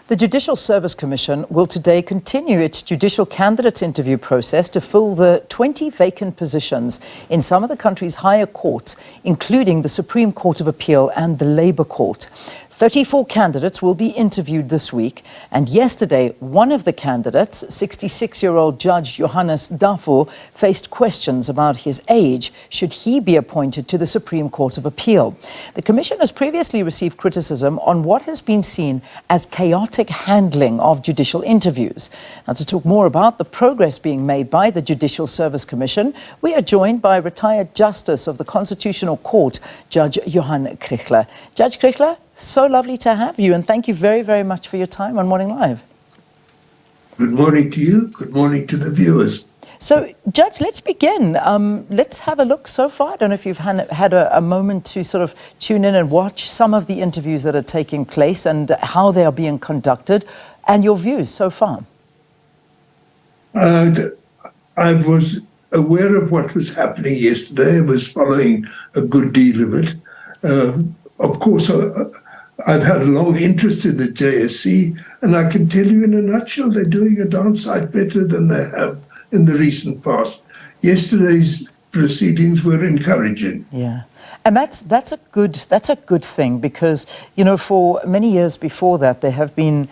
The Judicial Service Commission will today continue its judicial candidates interview process to fill the 20 vacant positions in some of the country's higher courts, including the Supreme Court of Appeal and the Labour Court. 34 candidates will be interviewed this week, and yesterday one of the candidates, 66-year-old Judge Johannes Daffue, faced questions about his age should he be appointed to the Supreme Court of Appeal. The Commission has previously received criticism on what has been seen as chaotic handling of judicial interviews. Now, to talk more about the progress being made by the Judicial Service Commission, we are joined by retired Justice of the Constitutional Court, Judge Johann Kriegler. Judge Kriegler, so lovely to have you, and thank you very, very much for your time on Morning Live. Good morning to you. Good morning to the viewers. So, Judge, let's begin. Let's have a look so far. I don't know if you've had a moment to sort of tune in and watch some of the interviews that are taking place and how they are being conducted, and your views so far. I was aware of what was happening yesterday. I was following a good deal of it. Of course, I've had a long interest in the JSC, and I can tell you in a nutshell, they're doing a darn sight better than they have in the recent past. Yesterday's proceedings were encouraging. Yeah, and that's a good thing, because for many years before that there have been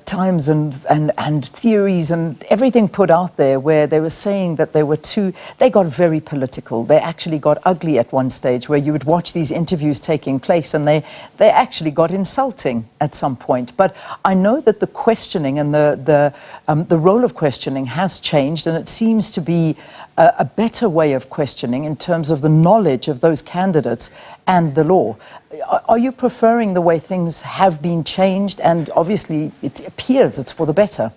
times and theories and everything put out there where they were saying that they got very political. They actually got ugly at one stage, where you would watch these interviews taking place and they actually got insulting at some point. But I know that the questioning and the role of questioning has changed, and it seems to be a better way of questioning in terms of the knowledge of those candidates and the law. Are you preferring the way things have been changed? And obviously it appears it's for the better.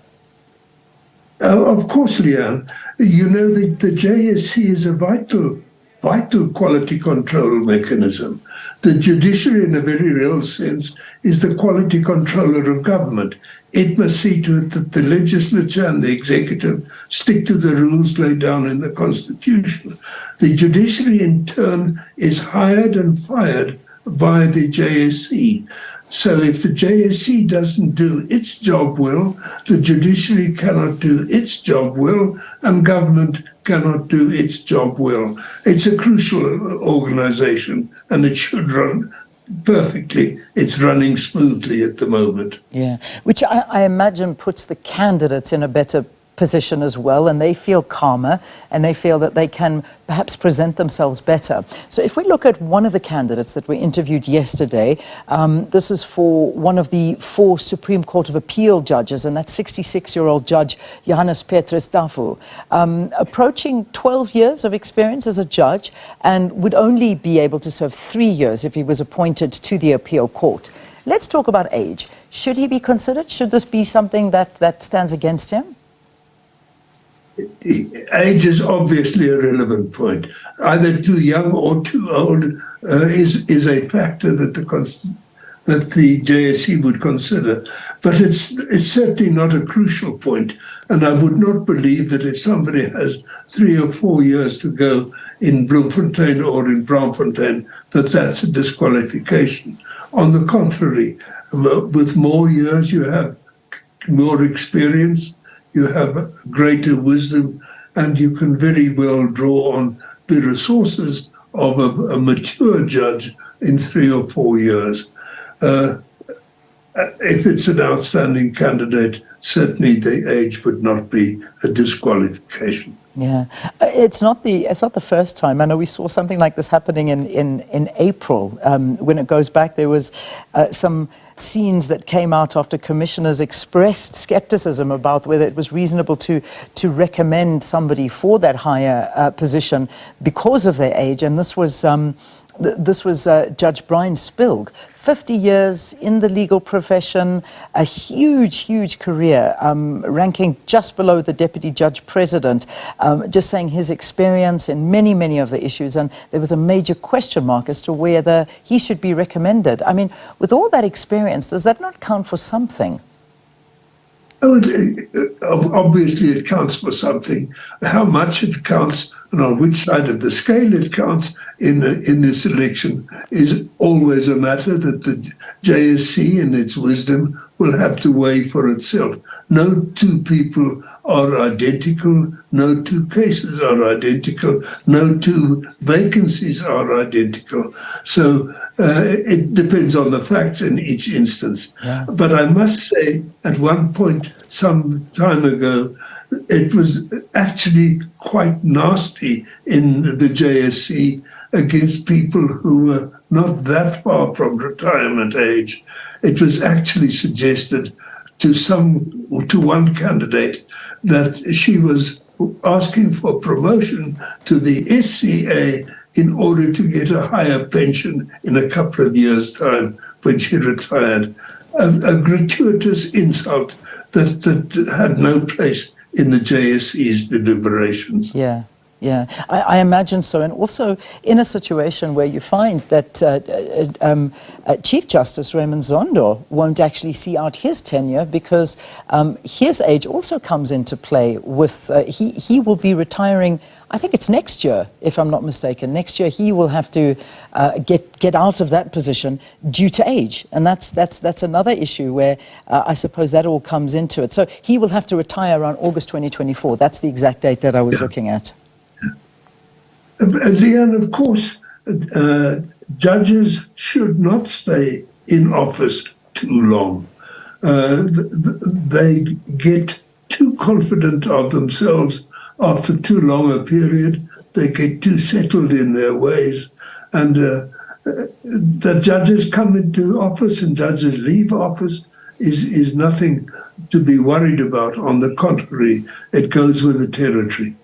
Of course, Leanne. The JSC is a vital quality control mechanism. The judiciary, in a very real sense, is the quality controller of government. It must see to it that the legislature and the executive stick to the rules laid down in the Constitution. The judiciary, in turn, is hired and fired by the JSC. So if the JSC doesn't do its job well, the judiciary cannot do its job well, and government cannot do its job well. It's a crucial organization, and it should run perfectly. It's running smoothly at the moment. Yeah, which I imagine puts the candidates in a better position as well, and they feel calmer, and they feel that they can perhaps present themselves better. So if we look at one of the candidates that were interviewed yesterday, this is for one of the 4 Supreme Court of Appeal judges, and that's 66-year-old Judge Johannes Daffue, approaching 12 years of experience as a judge, and would only be able to serve 3 years if he was appointed to the appeal court. Let's talk about age. Should he be considered? Should this be something that stands against him? Age is obviously a relevant point. Either too young or too old is a factor that the JSC would consider. But it's certainly not a crucial point. And I would not believe that if somebody has 3 or 4 years to go in Bloemfontein or in Braamfontein, that's a disqualification. On the contrary, with more years, you have more experience, you have greater wisdom, and you can very well draw on the resources of a mature judge in 3 or 4 years. If it's an outstanding candidate, certainly the age would not be a disqualification. Yeah, it's not the first time. I know we saw something like this happening in April. When it goes back, there was some scenes that came out after commissioners expressed skepticism about whether it was reasonable to recommend somebody for that higher position because of their age. And this was Judge Brian Spilg, 50 years in the legal profession, a huge career, ranking just below the Deputy Judge President, just saying his experience in many of the issues, and there was a major question mark as to whether he should be recommended. I mean, with all that experience, does that not count for something? Oh, obviously it counts for something. How much it counts and on which side of the scale it counts in this election is always a matter that the JSC in its wisdom will have to weigh for itself. No two people are identical. No two cases are identical. No two vacancies are identical. So it depends on the facts in each instance. Yeah. But I must say, at one point some time ago, it was actually quite nasty in the JSC against people who were not that far from retirement age. It was actually suggested to one candidate that she was asking for promotion to the SCA in order to get a higher pension in a couple of years' time when she retired. A gratuitous insult that had no place in the JSC's deliberations. Yeah. Yeah, I imagine so. And also in a situation where you find that Chief Justice Raymond Zondo won't actually see out his tenure because his age also comes into play with, he will be retiring, I think it's next year, if I'm not mistaken. Next year he will have to get out of that position due to age. And that's another issue where I suppose that all comes into it. So he will have to retire around August 2024. That's the exact date that I was looking at. Leanne, of course, judges should not stay in office too long. They get too confident of themselves after too long a period. They get too settled in their ways. And the judges come into office and judges leave office is nothing to be worried about. On the contrary, it goes with the territory.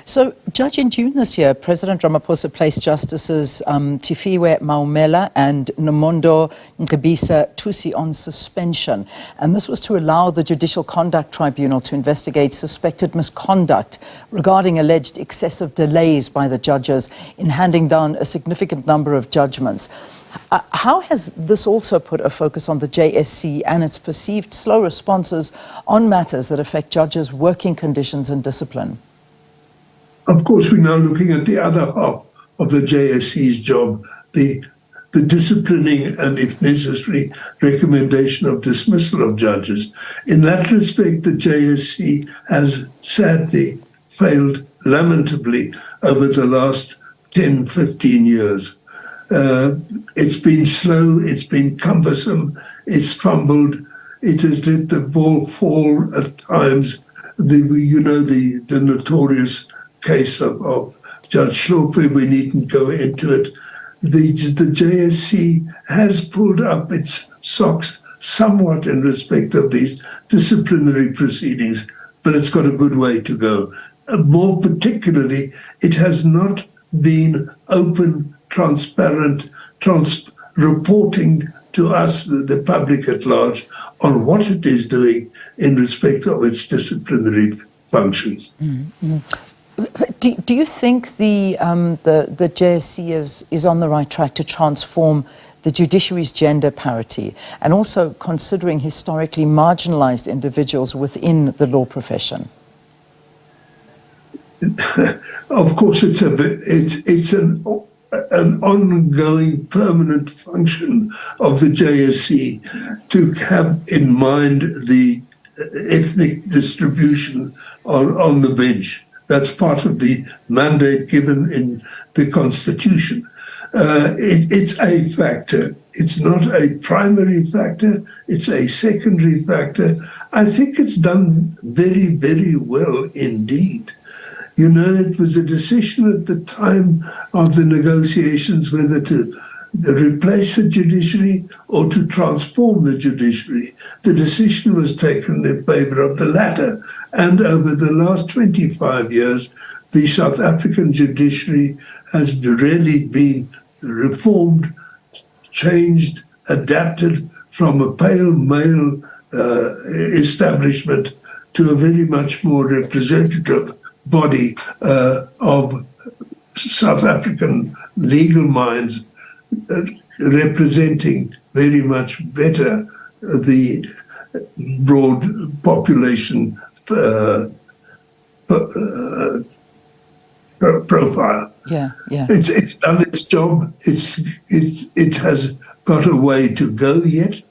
So, Judge, in June this year, President Ramaphosa placed Justices Chifiwe Maumela and Nomondo Nkebisa Tusi on suspension. And this was to allow the Judicial Conduct Tribunal to investigate suspected misconduct regarding alleged excessive delays by the judges in handing down a significant number of judgments. How has this also put a focus on the JSC and its perceived slow responses on matters that affect judges' working conditions and discipline? Of course, we're now looking at the other half of the JSC's job, the disciplining and, if necessary, recommendation of dismissal of judges. In that respect, the JSC has sadly failed lamentably over the last 10, 15 years. It's been slow, it's been cumbersome, it's fumbled, it has let the ball fall at times. The notorious case of Judge Hlophe, we needn't go into it. The JSC has pulled up its socks somewhat in respect of these disciplinary proceedings, but it's got a good way to go. More particularly, it has not been open, transparent, reporting to us, the public at large, on what it is doing in respect of its disciplinary functions. Mm-hmm. Do you think the JSC is on the right track to transform the judiciary's gender parity and also considering historically marginalized individuals within the law profession? Of course, it's an ongoing permanent function of the JSC to have in mind the ethnic distribution on the bench. That's part of the mandate given in the Constitution. It's a factor. It's not a primary factor. It's a secondary factor. I think it's done very, very well indeed. You know, it was a decision at the time of the negotiations whether to replace the judiciary or to transform the judiciary. The decision was taken in favor of the latter. And over the last 25 years, the South African judiciary has really been reformed, changed, adapted from a pale male establishment to a very much more representative body of South African legal minds, representing very much better the broad population profile. Yeah. It's done its job. It has got a way to go yet,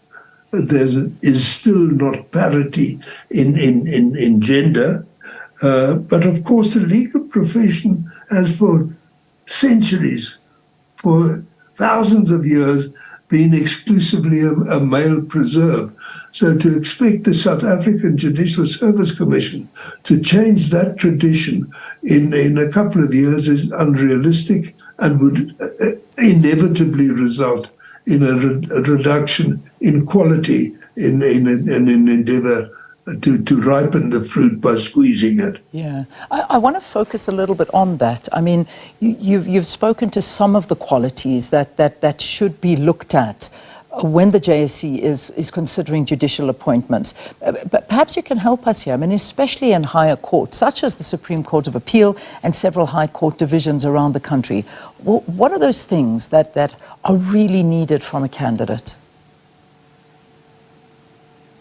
there is still not parity in gender. But of course, the legal profession has for centuries, for thousands of years, been exclusively a male preserve. So to expect the South African Judicial Service Commission to change that tradition in a couple of years is unrealistic and would inevitably result in a reduction in quality in an endeavor to ripen the fruit by squeezing it. Yeah, I want to focus a little bit on that. I mean, you've spoken to some of the qualities that should be looked at when the JSC is considering judicial appointments. But perhaps you can help us here. I mean, especially in higher courts, such as the Supreme Court of Appeal and several high court divisions around the country. What are those things that are really needed from a candidate?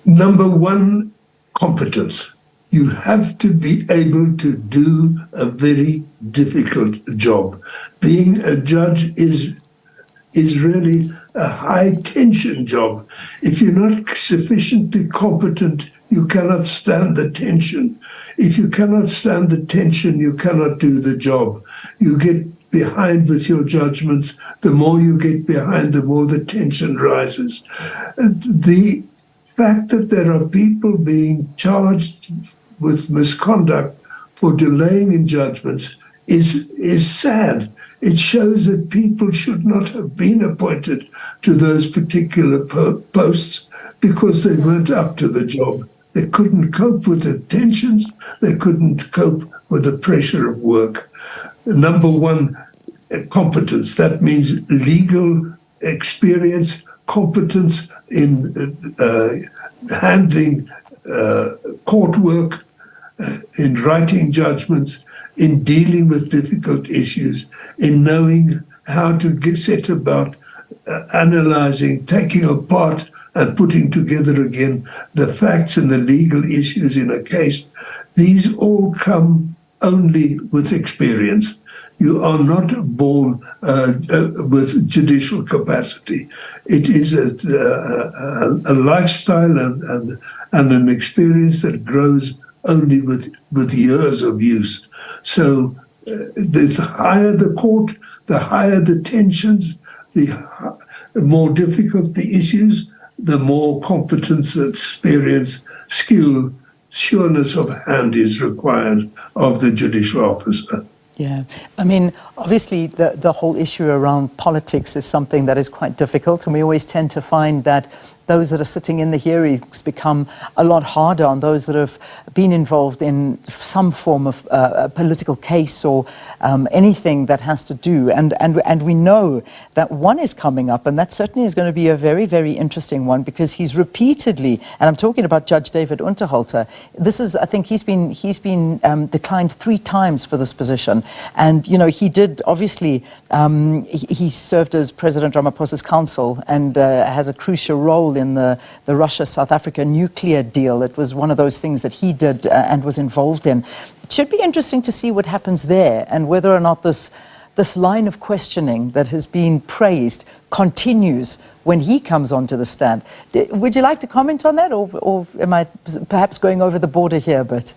Number one, competence. You have to be able to do a very difficult job. Being a judge is really a high tension job. If you're not sufficiently competent, you cannot stand the tension. If you cannot stand the tension, you cannot do the job. You get behind with your judgments. The more you get behind, the more the tension rises. The fact that there are people being charged with misconduct for delaying in judgments is sad. It shows that people should not have been appointed to those particular posts because they weren't up to the job. They couldn't cope with the tensions. They couldn't cope with the pressure of work. Number one, competence. That means legal experience, competence in handling court work, in writing judgments, in dealing with difficult issues, in knowing how to set about analyzing, taking apart and putting together again the facts and the legal issues in a case. These all come only with experience. You are not born with judicial capacity. It is a lifestyle and an experience that grows only with years of use. So the higher the court, the higher the tensions, the more difficult the issues, the more competence, experience, skill, sureness of hand is required of the judicial officer. Yeah, I mean, obviously the whole issue around politics is something that is quite difficult, and we always tend to find that those that are sitting in the hearings become a lot harder on those that have been involved in some form of a political case or anything that has to do. And we know that one is coming up, and that certainly is going to be a very, very interesting one, because he's repeatedly, and I'm talking about Judge David Unterhalter. This is, I think he's been declined 3 times for this position. And, you know, he did, obviously, he served as President Ramaphosa's counsel and has a crucial role in the Russia-South Africa nuclear deal. It was one of those things that he did and was involved in. It should be interesting to see what happens there and whether or not this line of questioning that has been praised continues when he comes onto the stand. Would you like to comment on that, or am I perhaps going over the border here a bit?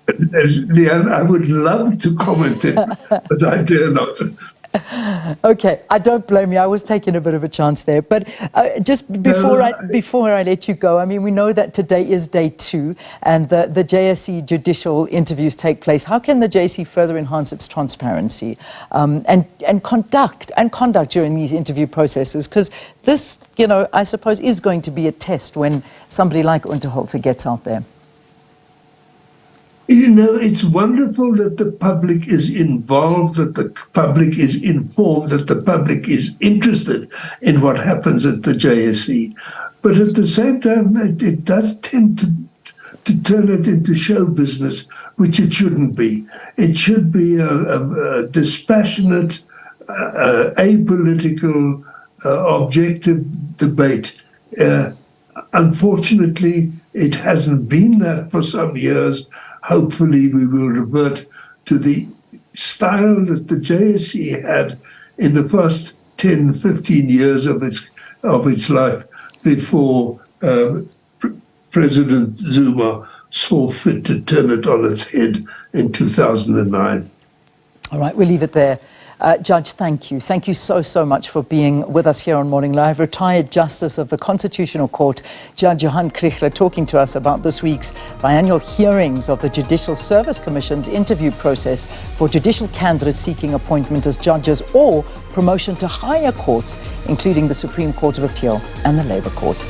Leanne, I would love to comment it, but I dare not. Okay, I don't blame you. I was taking a bit of a chance there. But just before I let you go, I mean, we know that today is day 2 and the JSC judicial interviews take place. How can the JSC further enhance its transparency and conduct during these interview processes? Because this, you know, I suppose is going to be a test when somebody like Unterhalter gets out there. You know, it's wonderful that the public is involved, that the public is informed, that the public is interested in what happens at the JSC. But at the same time, it does tend to turn it into show business, which it shouldn't be. It should be a dispassionate, apolitical, objective debate. Unfortunately, it hasn't been that for some years. Hopefully, we will revert to the style that the JSC had in the first 10, 15 years of its life before President Zuma saw fit to turn it on its head in 2009. All right, we'll leave it there. Judge, thank you. Thank you so much for being with us here on Morning Live. Retired Justice of the Constitutional Court, Judge Johann Kriegler, talking to us about this week's biannual hearings of the Judicial Service Commission's interview process for judicial candidates seeking appointment as judges or promotion to higher courts, including the Supreme Court of Appeal and the Labour Court.